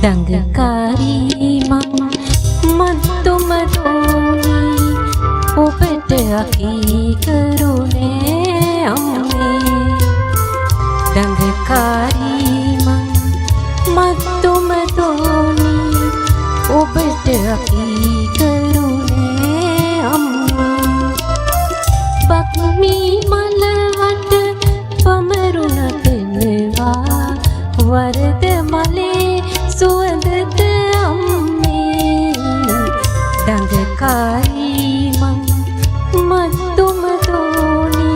දඟකාරී මම මත්තුම දෝනි ඔබට අකී කරුණේ අම්මේ දඟකාරී මම මත්තුම දෝනි ඔබට අකී කරුණේ අම්මේ බක්මී මලවට පමරුණ දෙනවා වරද මලේ සුවඳද අම්මේ දඟකාරී මං මත්තුම දෝනි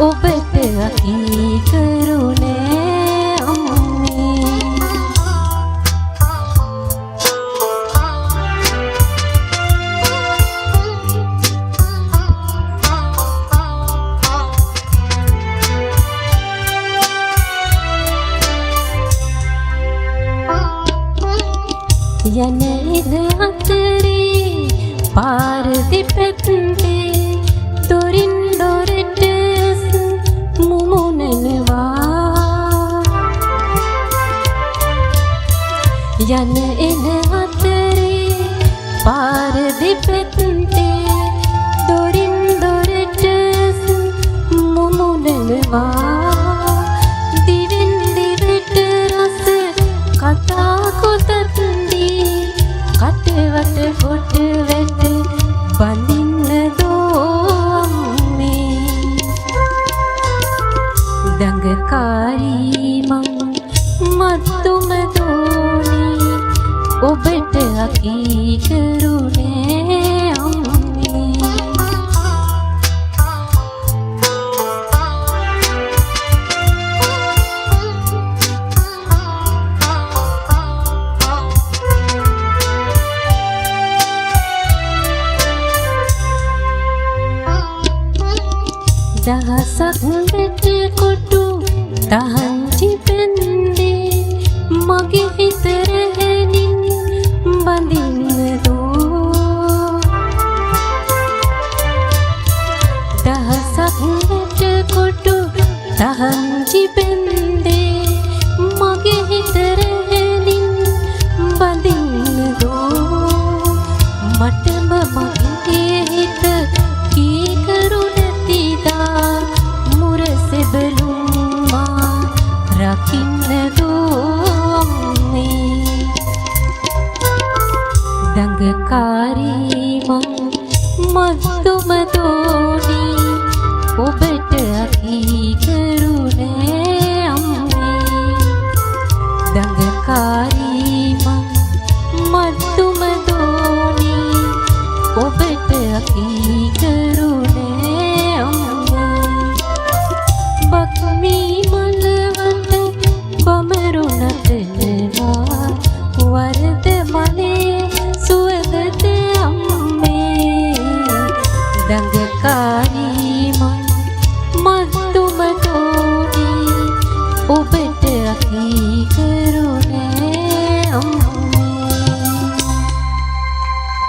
ඔබට අකී කරුණේ අම්මේ යන ඉර අතරේ පාර දෙපැත්තේ දොරින් දොරට මුමුණනවා යන එන අතරේ පාර දෙපැත්තේ දොරින් දොරට මුමුණනවා දිවෙන් දිවට රස කතා කොතත්දී කටවට කොට වැට බඳින්න දෝම්මේ දඟකාරී මං මත්තුම දෝනි ඔබට අකී කරුණේ අම්මේ දහසක් වෙට කොටු තහංචි පෙන්දේ මගේ හිත රැහෙනින් බඳින්න දෝ දහසක් වෙට කොටු තහංචි පෙන්දේ මගේ හිත රැහෙනින් බඳින්න දෝ මටම මගේ හිත කී කරුණ මුරසෙබලුම්මා රකින්න දෝම්මේ දඟකාරී මං මත්තුම දෝනි ඔබට අකී කරුණේ අම්මේ දඟකාරී